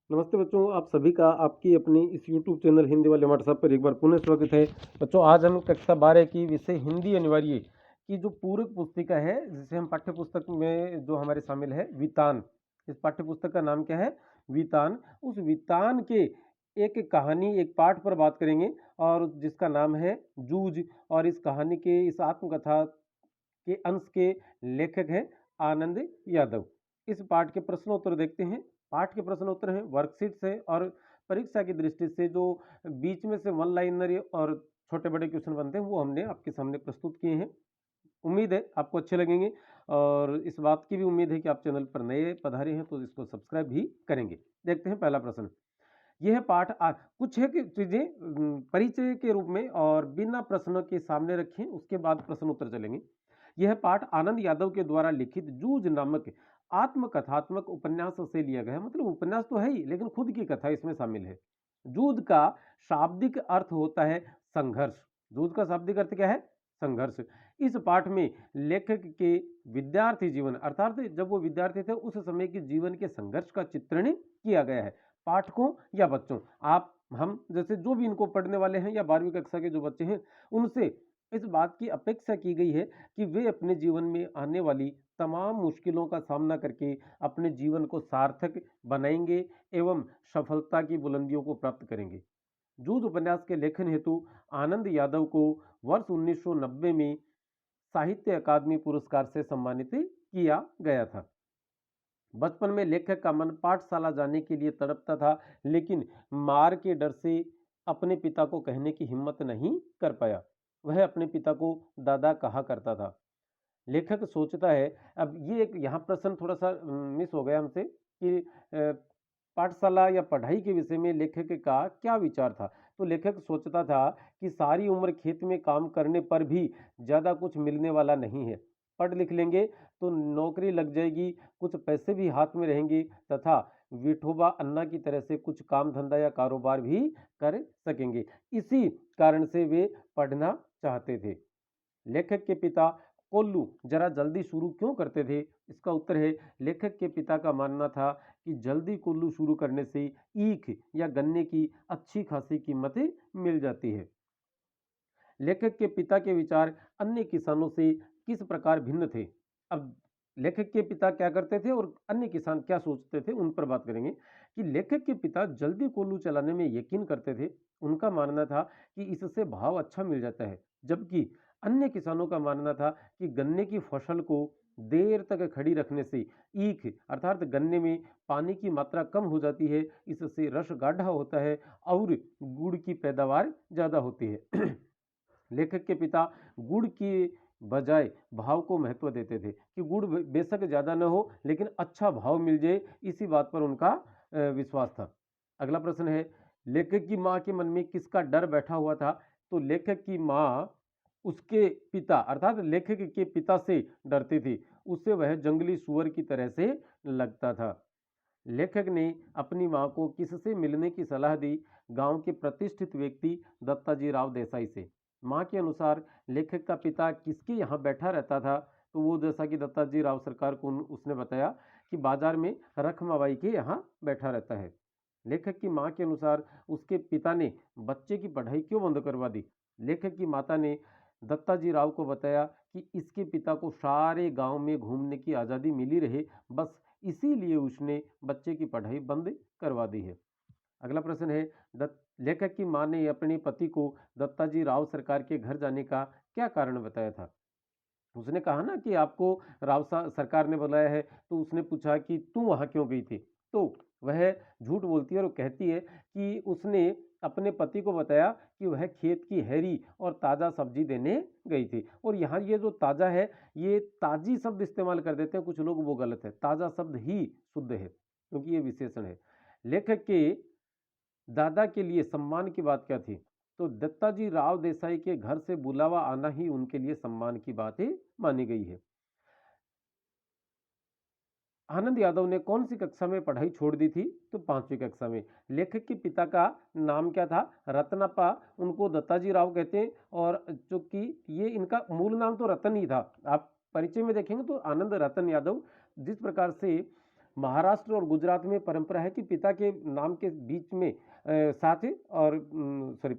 नमस्ते बच्चों, आप सभी का आपकी अपनी इस YouTube चैनल हिंदी वाले व्हाट्सएप पर एक बार पुनः स्वागत है। बच्चों, आज हम कक्षा 12 की विषय हिंदी अनिवार्य की जो पूरक पुस्तिका है, जिसे हम पाठ्य पुस्तक में जो हमारे शामिल है वितान। इस पाठ्य पुस्तक का नाम क्या है? वितान। उस वितान के एक कहानी, एक पाठ पर बात करेंगे और जिसका नाम है जूझ। और इस कहानी के, इस आत्मकथा के अंश के लेखक हैं आनंद यादव। इस पाठ के प्रश्नोत्तर देखते हैं। पाठ के प्रश्नोत्तर हैं वर्कशीट से, और परीक्षा की दृष्टि से जो बीच में से वन लाइनर और छोटे बड़े क्वेश्चन बनते हैं वो हमने आपके सामने प्रस्तुत किए हैं। उम्मीद है आपको अच्छे लगेंगे, और इस बात की भी उम्मीद है कि आप चैनल पर नए पधारे हैं तो इसको सब्सक्राइब भी करेंगे। देखते हैं पहला प्रश्न। यह पाठ कुछ है कि चीजें परिचय के रूप में और बिना प्रश्नों के सामने रखें, उसके बाद प्रश्न उत्तर चलेंगे। यह पाठ आनंद यादव के द्वारा लिखित जूझ नामक आत्मकथात्मक उपन्यास से लिया गया है। मतलब उपन्यास तो है ही, लेकिन खुद की कथा इसमें शामिल है। जूझ का शाब्दिक अर्थ होता है संघर्ष। जूझ का शाब्दिक अर्थ क्या है? संघर्ष। इस पाठ में लेखक के विद्यार्थी जीवन, अर्थात जब वो विद्यार्थी थे उस समय के जीवन के संघर्ष का चित्रण किया गया है। पाठकों या बच्चों, आप हम जैसे जो भी इनको पढ़ने वाले हैं या 12वीं कक्षा के जो बच्चे हैं, उनसे इस बात की अपेक्षा की गई है कि वे अपने जीवन में आने वाली तमाम मुश्किलों का सामना करके अपने जीवन को सार्थक बनाएंगे एवं सफलता की बुलंदियों को प्राप्त करेंगे। जूझ उपन्यास के लेखन हेतु आनंद यादव को वर्ष 1990 में साहित्य अकादमी पुरस्कार से सम्मानित किया गया था। बचपन में लेखक का मन पाठशाला जाने के लिए तड़पता था, लेकिन मार के डर से अपने पिता को कहने की हिम्मत नहीं कर पाया। वह अपने पिता को दादा कहा करता था। लेखक सोचता है, अब ये एक यहाँ प्रश्न थोड़ा सा मिस हो गया हमसे कि पाठशाला या पढ़ाई के विषय में लेखक का क्या विचार था। तो लेखक सोचता था कि सारी उम्र खेत में काम करने पर भी ज़्यादा कुछ मिलने वाला नहीं है। पढ़ लिख लेंगे तो नौकरी लग जाएगी, कुछ पैसे भी हाथ में रहेंगे तथा विठोबा अन्ना की तरह से कुछ काम धंधा या कारोबार भी कर सकेंगे। इसी कारण से वे पढ़ना चाहते थे। लेखक के पिता कोल्लू जरा जल्दी शुरू क्यों करते थे? इसका उत्तर है, लेखक के पिता का मानना था कि जल्दी कोल्लू शुरू करने से ईख या गन्ने की अच्छी खासी कीमत मिल जाती है। लेखक के पिता के विचार अन्य किसानों से किस प्रकार भिन्न थे? अब लेखक के पिता क्या करते थे और अन्य किसान क्या सोचते थे, उन पर बात करेंगे। कि लेखक के पिता जल्दी कोल्हू चलाने में यकीन करते थे। उनका मानना था कि इससे भाव अच्छा मिल जाता है, जबकि अन्य किसानों का मानना था कि गन्ने की फसल को देर तक खड़ी रखने से ईख अर्थात गन्ने में पानी की मात्रा कम हो जाती है, इससे रस गाढ़ा होता है और गुड़ की पैदावार ज्यादा होती है। लेखक के पिता गुड़ की बजाय भाव को महत्व देते थे कि गुड़ बेशक ज़्यादा न हो लेकिन अच्छा भाव मिल जाए, इसी बात पर उनका विश्वास था। अगला प्रश्न है, लेखक की माँ के मन में किसका डर बैठा हुआ था? तो लेखक की माँ उसके पिता अर्थात लेखक के पिता से डरती थी। उससे वह जंगली सुअर की तरह से लगता था। लेखक ने अपनी माँ को किससे मिलने की सलाह दी? गांव के प्रतिष्ठित व्यक्ति दत्ताजी राव देसाई से। माँ के अनुसार लेखक का पिता किसके यहाँ बैठा रहता था? तो वो जैसा कि दत्ताजी राव सरकार को उसने बताया कि बाजार में रखमाबाई के यहाँ बैठा रहता है। लेखक की माँ के अनुसार उसके पिता ने बच्चे की पढ़ाई क्यों बंद करवा दी? लेखक की माता ने दत्ताजी राव को बताया कि इसके पिता को सारे गांव में घूमने की आज़ादी मिली रहे, बस इसीलिए उसने बच्चे की पढ़ाई बंद करवा दी है। अगला प्रश्न है, लेखक की मां ने अपने पति को दत्ताजी राव सरकार के घर जाने का क्या कारण बताया था? उसने कहा ना कि आपको राव सरकार ने बुलाया है, तो उसने पूछा कि तू वहां क्यों गई थी? तो वह झूठ बोलती है और कहती है कि उसने अपने पति को बताया कि वह खेत की हैरी और ताज़ा सब्जी देने गई थी। और यहाँ ये जो ताज़ा है, ये ताजी शब्द इस्तेमाल कर देते हैं कुछ लोग, वो गलत है। ताज़ा शब्द ही शुद्ध है क्योंकि ये विशेषण है। लेखक के दादा के लिए सम्मान की बात क्या थी? तो दत्ताजी राव देसाई के घर से बुलावा आना ही उनके लिए सम्मान की बात ही मानी गई है। आनंद यादव ने कौन सी कक्षा में पढ़ाई छोड़ दी थी? तो 5वीं कक्षा में। लेखक के पिता का नाम क्या था? रत्नप्पा। उनको दत्ताजी राव कहते हैं, और चूंकि ये इनका मूल नाम तो रतन ही था। आप परिचय में देखेंगे तो आनंद रतन यादव। जिस प्रकार से महाराष्ट्र और गुजरात में परंपरा है कि पिता के नाम के बीच में साथ और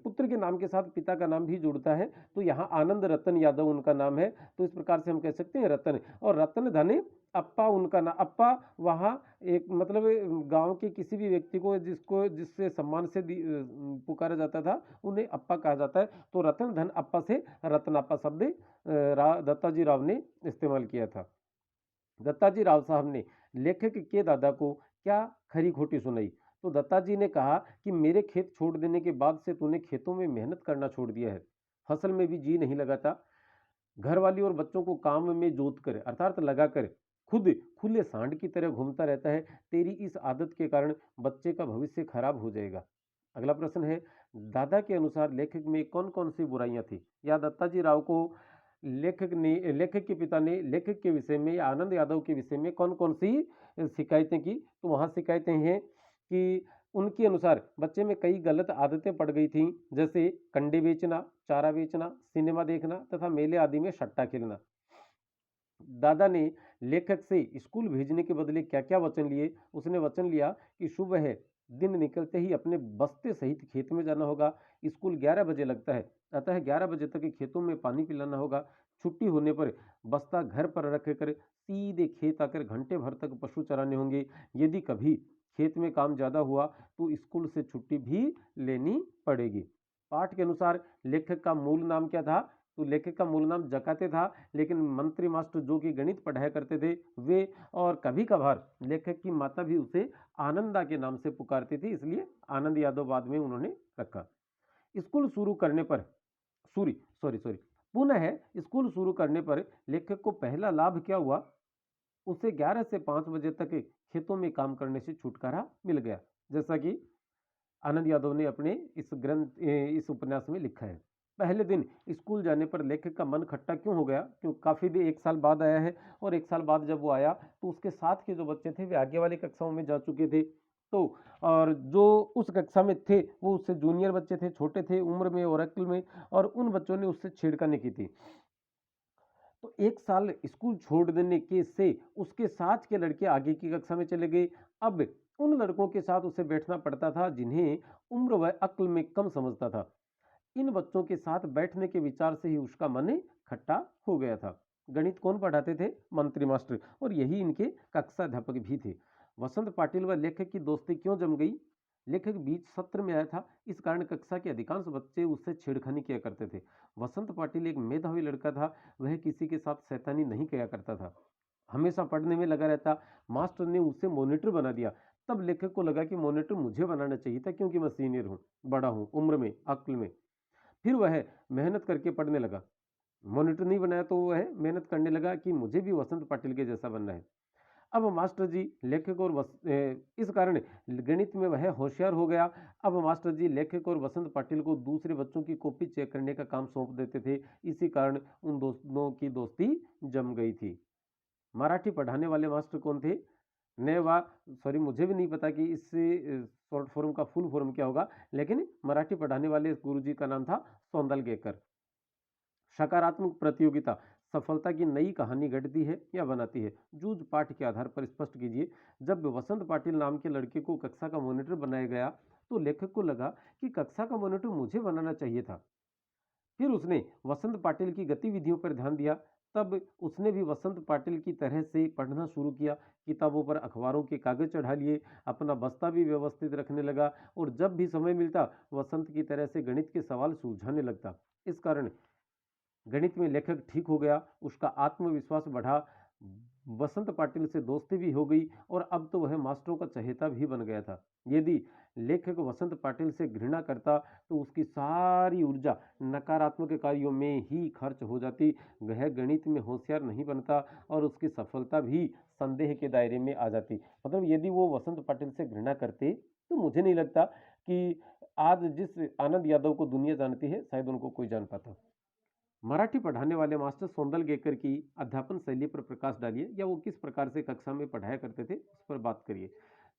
पुत्र के नाम के साथ पिता का नाम भी जुड़ता है। तो यहाँ आनंद रतन यादव उनका नाम है, तो इस प्रकार से हम कह सकते हैं रतन। और रतन धन अप्पा उनका नाम, अप्पा वहाँ एक मतलब गांव के किसी भी व्यक्ति को जिससे सम्मान से पुकारा जाता था उन्हें अप्पा कहा जाता है। तो रतन धन अप्पा से रत्नाप्पा शब्द दत्ताजी राव ने इस्तेमाल किया था। दत्ताजी राव साहब ने लेखक के दादा को क्या खरी खोटी सुनाई? तो दत्ताजी ने कहा कि मेरे खेत छोड़ देने के बाद से तूने खेतों में मेहनत करना छोड़ दिया है, फसल में भी जी नहीं लगाता, घर वाली और बच्चों को काम में जोत कर अर्थात लगा कर खुद खुले सांड की तरह घूमता रहता है। तेरी इस आदत के कारण बच्चे का भविष्य खराब हो जाएगा। अगला प्रश्न है, दादा के अनुसार लेखक में कौन कौन सी बुराइयां थी? या दत्ताजी राव को लेखक के पिता ने लेखक के विषय में या आनंद यादव के विषय में कौन कौन सी शिकायतें की? तो वहां शिकायतें हैं कि उनके अनुसार बच्चे में कई गलत आदतें पड़ गई थीं, जैसे कंडे बेचना, चारा बेचना, सिनेमा देखना तथा मेले आदि में सट्टा खेलना। दादा ने लेखक से स्कूल भेजने के बदले क्या क्या वचन लिए? उसने वचन लिया कि सुबह दिन निकलते ही अपने बस्ते सहित खेत में जाना होगा। स्कूल 11 बजे लगता है, अतः 11 बजे तक खेतों में पानी पिलाना होगा। छुट्टी होने पर बस्ता घर पर रख कर सीधे खेत आकर घंटे भर तक पशु चराने होंगे। यदि कभी खेत में काम ज्यादा हुआ तो स्कूल से छुट्टी भी लेनी पड़ेगी। पाठ के अनुसार लेखक का मूल नाम क्या था? तो लेखक का मूल नाम जकाते था, लेकिन मंत्री मास्टर जो कि गणित पढ़ाया करते थे वे और कभी कभार लेखक की माता भी उसे आनंदा के नाम से पुकारती थी, इसलिए आनंद यादव बाद में उन्होंने रखा। स्कूल शुरू करने पर सॉरी पुनः स्कूल शुरू करने पर लेखक को पहला लाभ क्या हुआ? उसे 11 से 5 बजे तक खेतों में काम करने से छुटकारा मिल गया, जैसा कि आनंद यादव ने अपने इस उपन्यास में लिखा है। पहले दिन स्कूल जाने पर लेखक का मन खट्टा क्यों हो गया? क्योंकि काफी देर 1 साल बाद आया है और 1 साल बाद जब वो आया तो उसके साथ के जो बच्चे थे वे आगे वाली कक्षाओं में जा चुके थे। तो और जो उस कक्षा में थे वो उससे जूनियर बच्चे थे, छोटे थे उम्र में और अक्ल में, और उन बच्चों ने उससे छेड़खानी की थी। तो 1 साल स्कूल छोड़ देने के से उसके साथ के लड़के आगे की कक्षा में चले गए। अब उन लड़कों के साथ उसे बैठना पड़ता था जिन्हें उम्र व अक्ल में कम समझता था। इन बच्चों के साथ बैठने के विचार से ही उसका मन खट्टा हो गया था। गणित कौन पढ़ाते थे? मंत्री मास्टर, और यही इनके कक्षा अध्यापक भी थे। वसंत पाटिल व लेखक की दोस्ती क्यों जम गई? लेखक बीच सत्र में आया था, इस कारण कक्षा के अधिकांश बच्चे उससे छेड़खानी किया करते थे। वसंत पाटिल एक मेधावी लड़का था, वह किसी के साथ शैतानी नहीं किया करता था, हमेशा पढ़ने में लगा रहता। मास्टर ने उसे मॉनिटर बना दिया। तब लेखक को लगा कि मॉनिटर मुझे बनाना चाहिए था, क्योंकि मैं सीनियर हूँ, बड़ा हूँ उम्र में अक्ल में। फिर वह मेहनत करके पढ़ने लगा। मॉनिटर नहीं बनाया तो वह मेहनत करने लगा कि मुझे भी वसंत पाटिल के जैसा बनना है। अब मास्टर जी लेखक और इस कारण गणित में वह होशियार हो गया। अब मास्टर जी लेखक और वसंत पाटिल को दूसरे बच्चों की कॉपी चेक करने का काम सौंप देते थे। इसी कारण उन दोनों की दोस्ती जम गई थी। मराठी पढ़ाने वाले मास्टर कौन थे? नेवा सॉरी मुझे भी नहीं पता कि इस शॉर्ट फॉर्म का फुल फॉर्म क्या होगा, लेकिन मराठी पढ़ाने वाले गुरुजी का नाम था सौंदलगेकर। सकारात्मक प्रतियोगिता सफलता की नई कहानी गढ़ती है या बनाती है? जूझ पाठ के आधार पर स्पष्ट कीजिए। जब वसंत पाटिल नाम के लड़के को कक्षा का मॉनिटर बनाया गया तो लेखक को लगा कि कक्षा का मॉनिटर मुझे बनाना चाहिए था। फिर उसने वसंत पाटिल की गतिविधियों पर ध्यान दिया। तब उसने भी वसंत पाटिल की तरह से पढ़ना शुरू किया। किताबों पर अखबारों के कागज चढ़ा लिए, अपना बस्ता भी व्यवस्थित रखने लगा और जब भी समय मिलता वसंत की तरह से गणित के सवाल सुलझाने लगता। इस कारण गणित में लेखक ठीक हो गया, उसका आत्मविश्वास बढ़ा, वसंत पाटिल से दोस्ती भी हो गई और अब तो वह मास्टरों का चहेता भी बन गया था। यदि लेखक वसंत पाटिल से घृणा करता तो उसकी सारी ऊर्जा नकारात्मक कार्यों में ही खर्च हो जाती, वह गणित में होशियार नहीं बनता और उसकी सफलता भी संदेह के दायरे में आ जाती। मतलब यदि वो वसंत पाटिल से घृणा करते तो मुझे नहीं लगता कि आज जिस आनंद यादव को दुनिया जानती है शायद उनको कोई जान पाता। मराठी पढ़ाने वाले मास्टर सौंदलगेकर की अध्यापन शैली पर प्रकाश डालिए, या वो किस प्रकार से कक्षा में पढ़ाया करते थे उस पर बात करिए।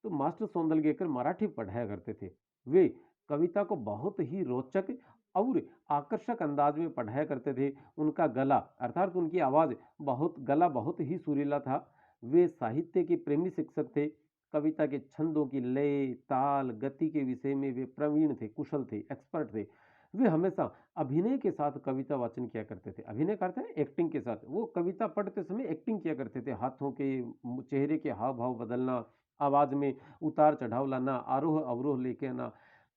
तो मास्टर सौंदलगेकर मराठी पढ़ाया करते थे। वे कविता को बहुत ही रोचक और आकर्षक अंदाज में पढ़ाया करते थे। उनका गला अर्थात उनकी आवाज गला बहुत ही सुरीला था। वे साहित्य के प्रेमी शिक्षक थे। कविता के छंदों की लय, ताल, गति के विषय में वे प्रवीण थे, कुशल थे, एक्सपर्ट थे। वे हमेशा अभिनय के साथ कविता वाचन किया करते थे। अभिनय करते हैं एक्टिंग के साथ। वो कविता पढ़ते समय एक्टिंग किया करते थे। हाथों के, चेहरे के हाव भाव बदलना, आवाज में उतार चढ़ाव लाना, आरोह अवरोह लेके आना।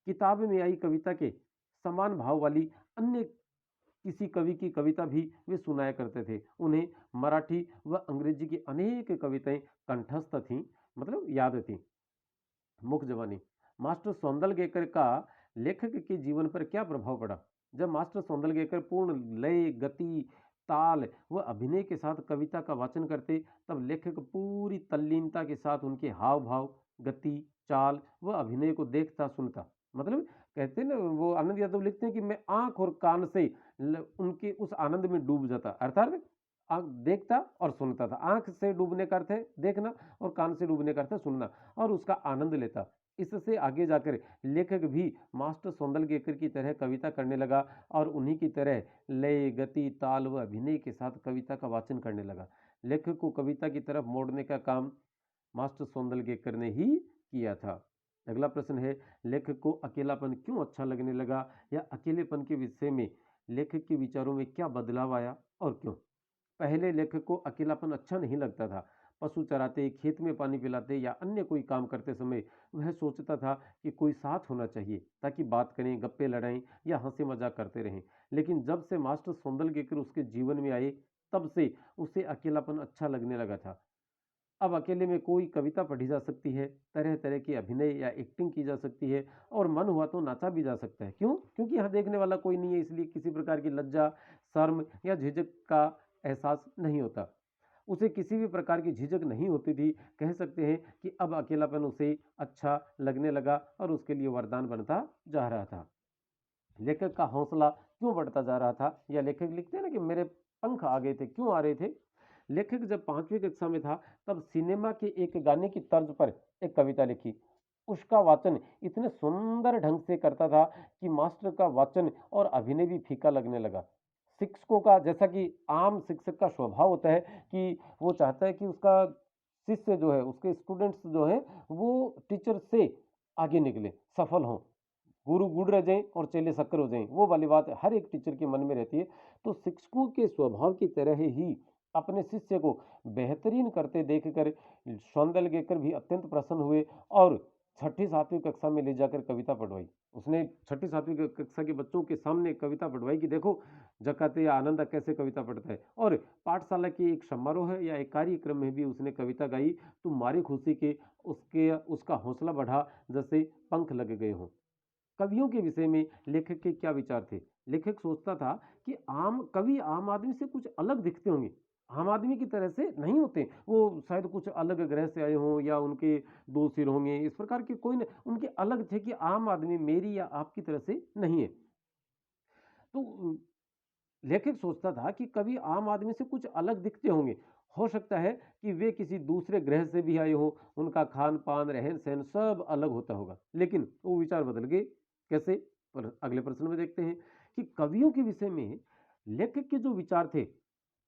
किताब में आई कविता के समान भाव वाली अन्य किसी कवि की कविता भी वे सुनाया करते थे। उन्हें मराठी व अंग्रेजी की अनेक कविताएं कंठस्थ थीं, मतलब याद थीं, मुख जबानी। मास्टर सौंदलगेकर का लेखक के जीवन पर क्या प्रभाव पड़ा? जब मास्टर सौंदलगेकर पूर्ण लय, गति, ताल व अभिनय के साथ कविता का वाचन करते, तब लेखक पूरी तल्लीनता के साथ उनके हाव भाव, गति, चाल व अभिनय को देखता सुनता। मतलब कहते हैं ना, वो आनंद यादव लिखते हैं कि मैं आंख और कान से उनके उस आनंद में डूब जाता। अर्थात देखता और सुनता था। आंख से डूबने का अर्थ है देखना, और कान से डूबने का अर्थ है सुनना, और उसका आनंद लेता। इससे आगे जाकर लेखक भी मास्टर सौंदलगेकर की तरह कविता करने लगा और उन्हीं की तरह लय, गति, ताल व अभिनय के साथ कविता का वाचन करने लगा। लेखक को कविता की तरफ मोड़ने का काम मास्टर सौंदलगेकर ने ही किया था। अगला प्रश्न है, लेखक को अकेलापन क्यों अच्छा लगने लगा, या अकेलेपन के विषय में लेखक के विचारों में क्या बदलाव आया और क्यों? पहले लेखक को अकेलापन अच्छा नहीं लगता था। पशु चराते, खेत में पानी पिलाते या अन्य कोई काम करते समय वह सोचता था कि कोई साथ होना चाहिए, ताकि बात करें, गप्पे लड़ाएं या हंसी मजाक करते रहें। लेकिन जब से मास्टर सौंदलगेकर उसके जीवन में आए, तब से उसे अकेलापन अच्छा लगने लगा था। अब अकेले में कोई कविता पढ़ी जा सकती है, तरह तरह की अभिनय या एक्टिंग की जा सकती है, और मन हुआ तो नाचा भी जा सकता है। क्यों? क्योंकि यहाँ देखने वाला कोई नहीं है, इसलिए किसी प्रकार की लज्जा, शर्म या झिझक का एहसास नहीं होता। उसे किसी भी प्रकार की झिझक नहीं होती थी। कह सकते हैं कि अब अकेलापन उसे अच्छा लगने लगा और उसके लिए वरदान बनता जा रहा था। लेखक का हौसला क्यों बढ़ता जा रहा था, या लेखक लिखते हैं ना कि मेरे पंख आ गए थे, क्यों आ रहे थे? लेखक जब 5वीं कक्षा में था, तब सिनेमा के एक गाने की तर्ज पर एक कविता लिखी। उसका वाचन इतने सुंदर ढंग से करता था कि मास्टर का वाचन और अभिनय भी फीका लगने लगा। शिक्षकों का, जैसा कि आम शिक्षक का स्वभाव होता है कि वो चाहता है कि उसका शिष्य जो है, उसके स्टूडेंट्स जो है, वो टीचर से आगे निकले, सफल हों, गुरु गुड़ रह जाएं और चेले शक्कर हो जाएं, वो वाली बात हर एक टीचर के मन में रहती है। तो शिक्षकों के स्वभाव की तरह ही अपने शिष्य को बेहतरीन करते देखकर सौंदलगेकर भी अत्यंत प्रसन्न हुए और छठी सातवीं कक्षा में ले जाकर कविता पढ़वाई। उसने छठी सातवीं कक्षा के बच्चों के सामने कविता पढ़वाई कि देखो जकाते या आनंद कैसे कविता पढ़ता है। और पाठशाला के एक समारोह है या एक कार्यक्रम में भी उसने कविता गाई, तो मारे खुशी के उसका हौसला बढ़ा जैसे पंख लग गए हों। कवियों के विषय में लेखक के क्या विचार थे? लेखक सोचता था कि आम कवि आम आदमी से कुछ अलग दिखते होंगे, आम आदमी की तरह से नहीं होते, वो शायद कुछ अलग ग्रह से आए हों या उनके दो सिर होंगे, इस प्रकार के कोई नहीं, उनके अलग थे कि आम आदमी मेरी या आपकी तरह से नहीं है। तो लेखक सोचता था कि कवि आम आदमी से कुछ अलग दिखते होंगे, हो सकता है कि वे किसी दूसरे ग्रह से भी आए हो, उनका खान पान, रहन सहन सब अलग होता होगा। लेकिन वो विचार बदल गए। कैसे? पर अगले प्रश्न में देखते हैं कि कवियों के विषय में लेखक के जो विचार थे,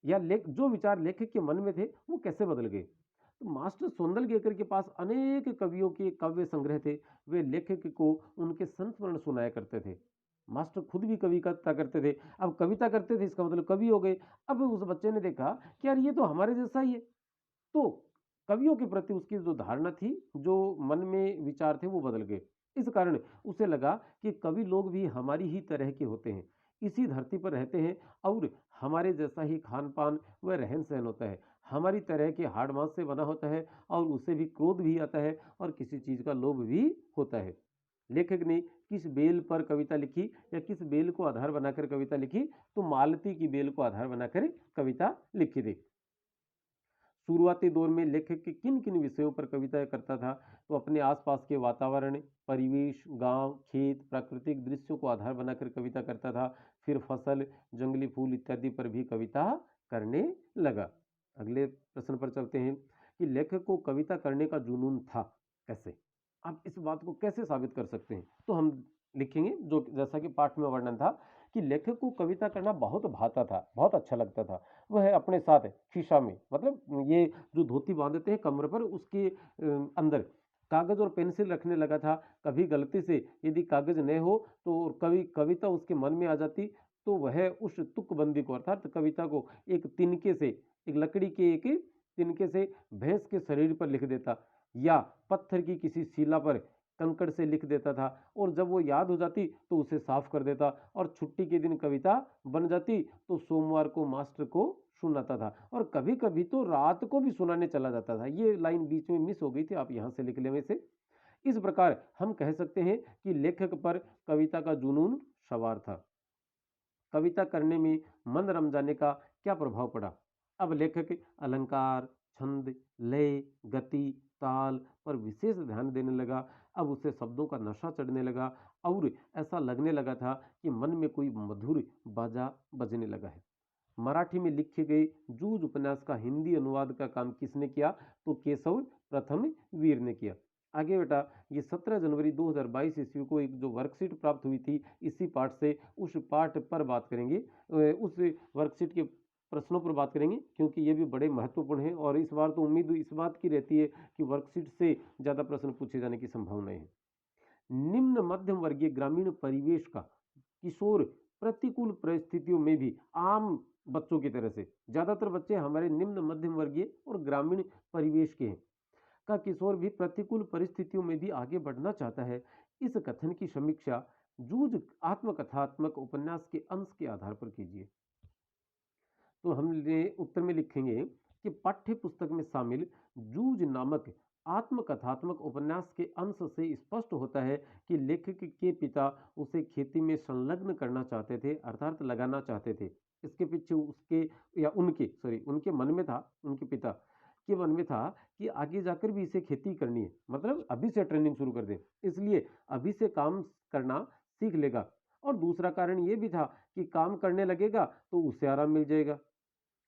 या जो विचार लेखक के मन में थे, वो कैसे बदल गए। तो मास्टर सौंदलगेकर के पास अनेक कवियों के काव्य संग्रह थे। वे लेखक को उनके संस्मरण सुनाया करते थे। मास्टर खुद भी कविता करते थे। अब कविता करते थे इसका मतलब कवि हो गए। अब उस बच्चे ने देखा कि यार ये तो हमारे जैसा ही है। तो कवियों के प्रति उसकी जो धारणा थी, जो मन में विचार थे, वो बदल गए। इस कारण उसे लगा कि कवि लोग भी हमारी ही तरह के होते हैं, इसी धरती पर रहते हैं और हमारे जैसा ही खान पान व रहन सहन होता है, हमारी तरह के हाड़ मांस से बना होता है, और उसे भी क्रोध भी आता है और किसी चीज का लोभ भी होता है। लेखक ने किस बेल पर कविता लिखी या किस बेल को आधार बनाकर कविता लिखी? तो मालती की बेल को आधार बनाकर कविता लिखी थी। शुरुआती दौर में लेखक के किन किन विषयों पर कविताएं करता था? तो अपने आसपास के वातावरण, परिवेश, गांव, खेत, प्राकृतिक दृश्यों को आधार बनाकर कविता करता था। फिर फसल, जंगली फूल इत्यादि पर भी कविता करने लगा। अगले प्रश्न पर चलते हैं कि लेखक को कविता करने का जुनून था, कैसे? आप इस बात को कैसे साबित कर सकते हैं? तो हम लिखेंगे, जो जैसा कि पाठ में वर्णन था, कि लेखक को कविता करना बहुत भाता था, बहुत अच्छा लगता था। वह अपने साथ खीसा में, मतलब ये जो धोती बांधते हैं कमर पर, उसके अंदर कागज और पेंसिल रखने लगा था। कभी गलती से यदि कागज न हो तो कभी कविता उसके मन में आ जाती तो वह उस तुकबंदी को, अर्थात कविता को, एक तिनके से, एक लकड़ी के एक तिनके से भैंस के शरीर पर लिख देता, या पत्थर की किसी शिला पर कंकड़ से लिख देता था। और जब वो याद हो जाती तो उसे साफ कर देता, और छुट्टी के दिन कविता बन जाती तो सोमवार को मास्टर को सुनाता था, और कभी कभी तो रात को भी सुनाने चला जाता था। ये लाइन बीच में मिस हो गई थी, आप यहां से लिख ले वैसे। इस प्रकार हम कह सकते हैं कि लेखक पर कविता का जुनून सवार था। कविता करने में मन रम जाने का क्या प्रभाव पड़ा? अब लेखक अलंकार, छंद, लय, गति, ताल पर विशेष ध्यान देने लगा। अब उसे शब्दों का नशा चढ़ने लगा और ऐसा लगने लगा था कि मन में कोई मधुर बाजा बजने लगा है। मराठी में लिखे गए जूझ उपन्यास का हिंदी अनुवाद का काम किसने किया? तो केशव प्रथम वीर ने किया। आगे बेटा, ये 17 जनवरी 2022 ईस्वी को एक जो वर्कशीट प्राप्त हुई थी इसी पाठ से, उस पाठ पर बात करेंगे, उस वर्कशीट के प्रश्नों पर बात करेंगे, क्योंकि ये भी बड़े महत्वपूर्ण हैं और इस बार तो उम्मीद इस बात की रहती है कि वर्कशीट से ज़्यादा प्रश्न पूछे जाने की संभावना है। निम्न मध्यम वर्गीय ग्रामीण परिवेश का किशोर प्रतिकूल परिस्थितियों में भी आम बच्चों की तरह से, ज्यादातर बच्चे हमारे निम्न मध्यम वर्गीय और ग्रामीण परिवेश के हैं, का किशोर भी प्रतिकूल परिस्थितियों में भी आगे बढ़ना चाहता है। इस कथन की समीक्षा जूझ आत्मकथात्मक उपन्यास के अंश के आधार पर कीजिए। तो हम उत्तर में लिखेंगे कि पाठ्य पुस्तक में शामिल जूझ नामक आत्मकथात्मक उपन्यास के अंश से स्पष्ट होता है कि लेखक के पिता उसे खेती में संलग्न करना चाहते थे, अर्थात लगाना चाहते थे। इसके पीछे उसके या उनके मन में था, उनके पिता के मन में था कि आगे जाकर भी इसे खेती करनी है, मतलब अभी से ट्रेनिंग शुरू कर दे, इसलिए अभी से काम करना सीख लेगा। और दूसरा कारण यह भी था कि काम करने लगेगा तो उसे आराम मिल जाएगा।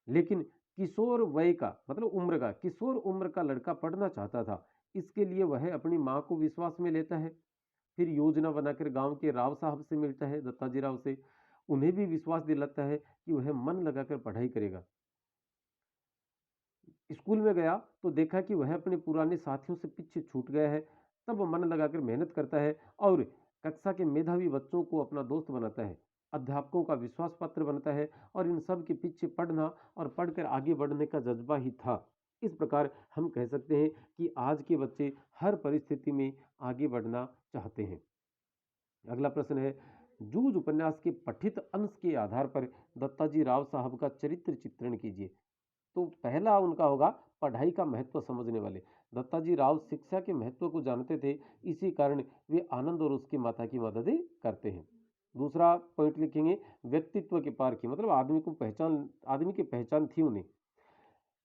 लेकिन किशोर वय का, मतलब उम्र का, किशोर उम्र का लड़का पढ़ना चाहता था, इसके लिए वह अपनी माँ को विश्वास में लेता है, फिर योजना बनाकर गांव के राव साहब से मिलता है, दत्ताजी राव से। उन्हें भी विश्वास दिलाता है कि वह मन लगाकर पढ़ाई करेगा। स्कूल में गया तो देखा कि वह अपने पुराने साथियों से पीछे छूट गया है। तब वो मन लगाकर मेहनत करता है और कक्षा के मेधावी बच्चों को अपना दोस्त बनाता है, अध्यापकों का विश्वास पात्र बनता है, और इन सब के पीछे पढ़ना और पढ़कर आगे बढ़ने का जज्बा ही था। इस प्रकार हम कह सकते हैं कि आज के बच्चे हर परिस्थिति में आगे बढ़ना चाहते हैं। अगला प्रश्न है, जूझ उपन्यास के पठित अंश के आधार पर दत्ताजी राव साहब का चरित्र चित्रण कीजिए। तो पहला उनका होगा पढ़ाई का महत्व समझने वाले। दत्ताजी राव शिक्षा के महत्व को जानते थे, इसी कारण वे आनंद और उसकी माता की मदद करते हैं। दूसरा पॉइंट लिखेंगे, व्यक्तित्व के पार की, मतलब आदमी की पहचान थी उन्हें।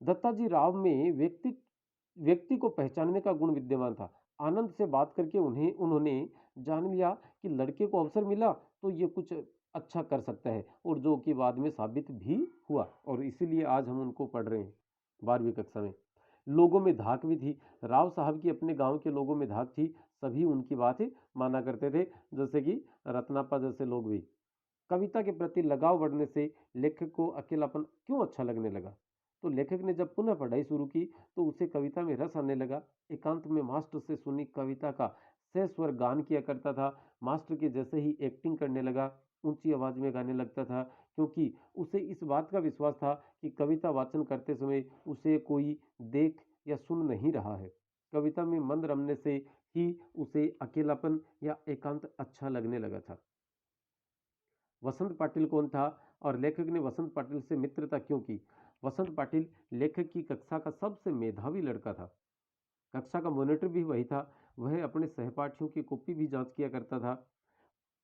दत्ताजी राव में व्यक्ति को पहचानने का गुण विद्यमान था। आनंद से बात करके उन्होंने जान लिया कि लड़के को अवसर मिला तो ये कुछ अच्छा कर सकता है, और जो कि बाद में साबित भी हुआ, और इसीलिए आज हम उनको पढ़ रहे हैं 12वीं कक्षा में। लोगों में धाक भी थी। राव साहब की अपने गांव के लोगों में धाक थी, सभी उनकी बात माना करते थे, जैसे कि रत्नापा जैसे लोग भी। कविता के प्रति लगाव बढ़ने से लेखक को अकेलापन क्यों अच्छा लगने लगा? तो लेखक ने जब पुनः पढ़ाई शुरू की तो उसे कविता में रस आने लगा। एकांत में मास्टर से सुनी कविता का सस्वर गान किया करता था। मास्टर के जैसे ही एक्टिंग करने लगा, ऊंची आवाज में गाने लगता था, क्योंकि उसे इस बात का विश्वास था कि कविता वाचन करते समय उसे कोई देख या सुन नहीं रहा है। कविता में मन रमने से ही उसे अकेलापन या एकांत अच्छा लगने लगा था। वसंत पाटिल कौन था और लेखक ने वसंत पाटिल से मित्रता क्यों की? वसंत पाटिल लेखक की कक्षा का सबसे मेधावी लड़का था। कक्षा का मॉनिटर भी वही था। वह अपने सहपाठियों की कॉपी भी जांच किया करता था।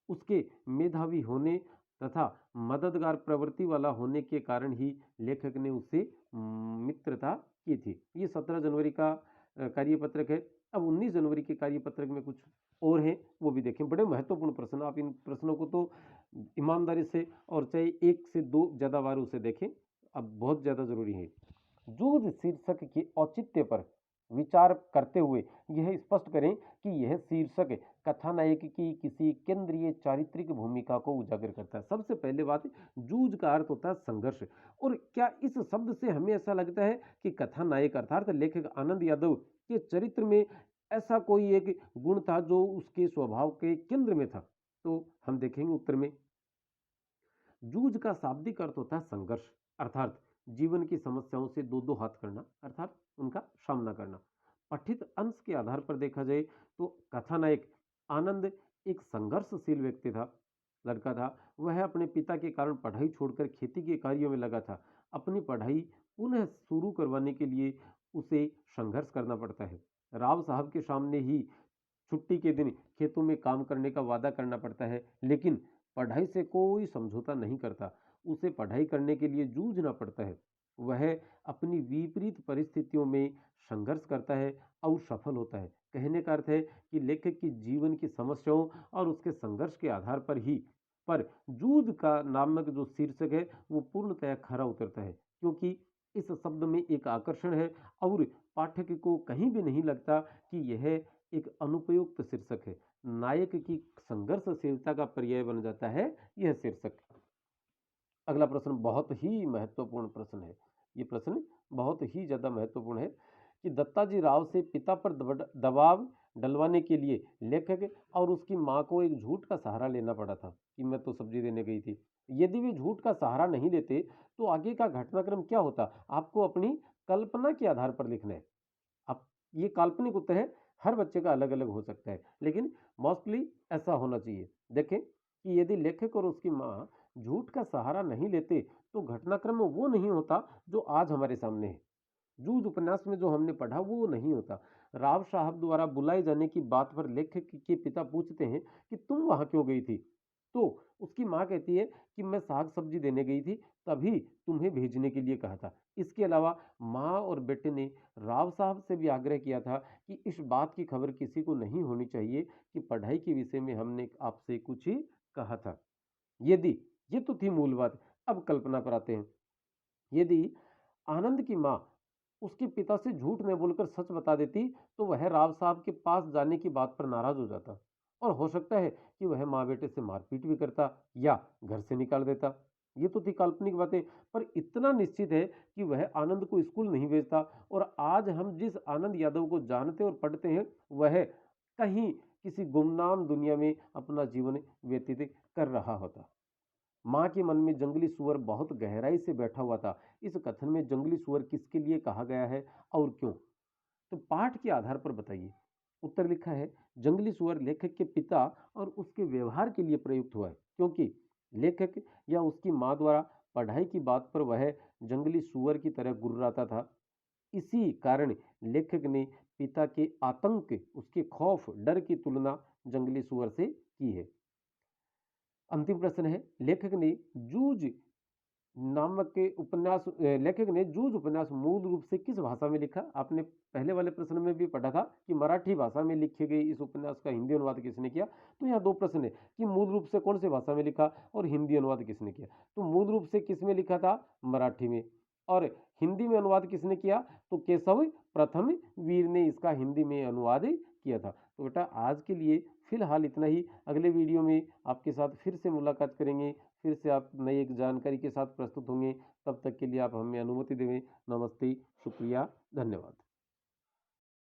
उसके मेधावी होने तथा मददगार प्रवृत्ति वाला होने के कारण ही लेखक ने उससे मित्रता की थी। ये 17 जनवरी का कार्यपत्रक है। अब 19 जनवरी के कार्यपत्रक में कुछ और हैं, वो भी देखें। बड़े महत्वपूर्ण प्रश्न, आप इन प्रश्नों को तो ईमानदारी से और चाहे एक से दो ज़्यादा बार उसे देखें, अब बहुत ज़्यादा जरूरी है। जूझ शीर्षक के औचित्य पर विचार करते हुए यह स्पष्ट करें कि यह शीर्षक कथानायक की किसी केंद्रीय चारित्रिक भूमिका को उजागर करता है। सबसे पहले बात, जूझ का अर्थ होता है संघर्ष। और क्या इस शब्द से हमें ऐसा लगता है कि कथानायक अर्थात लेखक आनंद यादव के चरित्र में ऐसा कोई एक गुण था जो उसके स्वभाव के केंद्र में था? तो हम देखेंगे उत्तर में, जूझ का शाब्दिक अर्थ होता है संघर्ष, अर्थात जीवन की समस्याओं से दो दो हाथ करना, अर्थात उनका सामना करना। पठित अंश के आधार पर देखा जाए तो कथानायक आनंद एक संघर्षशील व्यक्ति था, लड़का था। वह अपने पिता के कारण पढ़ाई छोड़कर खेती के कार्यों में लगा था। अपनी पढ़ाई पुनः शुरू करवाने के लिए उसे संघर्ष करना पड़ता है। राव साहब के सामने ही छुट्टी के दिन खेतों में काम करने का वादा करना पड़ता है, लेकिन पढ़ाई से कोई समझौता नहीं करता। उसे पढ़ाई करने के लिए जूझना पड़ता है। वह अपनी विपरीत परिस्थितियों में संघर्ष करता है और सफल होता है। कहने का अर्थ है कि लेखक की जीवन की समस्याओं और उसके संघर्ष के आधार पर ही पर जूझ का नामक जो शीर्षक है वो पूर्णतया खरा उतरता है, क्योंकि इस शब्द में एक आकर्षण है और पाठक को कहीं भी नहीं लगता कि यह एक अनुपयुक्त शीर्षक है। नायक की संघर्षशीलता का पर्याय बन जाता है यह शीर्षक। अगला प्रश्न बहुत ही महत्वपूर्ण प्रश्न है। ये प्रश्न बहुत ही ज्यादा महत्वपूर्ण है कि दत्ताजी राव से पिता पर दबाव डलवाने के लिए लेखक और उसकी मां को एक झूठ का सहारा लेना पड़ा था कि मैं तो सब्जी देने गई थी। यदि वे झूठ का सहारा नहीं लेते तो आगे का घटनाक्रम क्या होता? आपको अपनी कल्पना के आधार पर लिखना है। अब ये काल्पनिक उत्तर है, हर बच्चे का अलग अलग हो सकता है, लेकिन मोस्टली ऐसा होना चाहिए। देखें कि यदि लेखक और उसकी माँ झूठ का सहारा नहीं लेते तो घटनाक्रम वो नहीं होता जो आज हमारे सामने है। जूझ उपन्यास में जो हमने पढ़ा वो नहीं होता। राव साहब द्वारा बुलाए जाने की बात पर लेखक के पिता पूछते हैं कि तुम वहां क्यों गई थी? तो उसकी मां कहती है कि मैं साग सब्जी देने गई थी, तभी तुम्हें भेजने के लिए कहा था। इसके अलावा मां और बेटे ने राव साहब से भी आग्रह किया था कि इस बात की खबर किसी को नहीं होनी चाहिए कि पढ़ाई के विषय में हमने आपसे कुछ ही कहा था। यदि ये तो थी मूल बात, अब कल्पना पर आते हैं। यदि आनंद की मां उसके पिता से झूठ न बोलकर सच बता देती तो वह राव साहब के पास जाने की बात पर नाराज हो जाता और हो सकता है कि वह माँ बेटे से मारपीट भी करता या घर से निकाल देता। ये तो थी काल्पनिक बातें, पर इतना निश्चित है कि वह आनंद को स्कूल नहीं भेजता और आज हम जिस आनंद यादव को जानते और पढ़ते हैं वह कहीं किसी गुमनाम दुनिया में अपना जीवन व्यतीत कर रहा होता। मां के मन में जंगली सुअर बहुत गहराई से बैठा हुआ था। इस कथन में जंगली सुअर किसके लिए कहा गया है और क्यों? तो पाठ के आधार पर बताइए। उत्तर लिखा है, जंगली सुअर लेखक के पिता और उसके व्यवहार के लिए प्रयुक्त हुआ है, क्योंकि लेखक या उसकी मां द्वारा पढ़ाई की बात पर वह जंगली सुअर की तरह गुर्राता था। इसी कारण लेखक ने पिता के आतंक, उसके खौफ, डर की तुलना जंगली सुअर से की है। अंतिम प्रश्न है, लेखक ने जूझ उपन्यास मूल रूप से किस भाषा में लिखा? आपने पहले वाले प्रश्न में भी पढ़ा था कि मराठी भाषा में लिखे गए इस उपन्यास का हिंदी अनुवाद किसने किया। तो यहाँ दो प्रश्न है कि मूल रूप से कौन सी भाषा में लिखा और हिंदी अनुवाद किसने किया। तो मूल रूप से किस में लिखा था? मराठी में। और हिंदी में अनुवाद किसने किया? तो केशव प्रथम वीर ने इसका हिंदी में अनुवाद किया था। तो बेटा आज के लिए फिलहाल इतना ही। अगले वीडियो में आपके साथ फिर से मुलाकात करेंगे, फिर से आप नई एक जानकारी के साथ प्रस्तुत होंगे। तब तक के लिए आप हमें अनुमति दें। नमस्ते, शुक्रिया, धन्यवाद।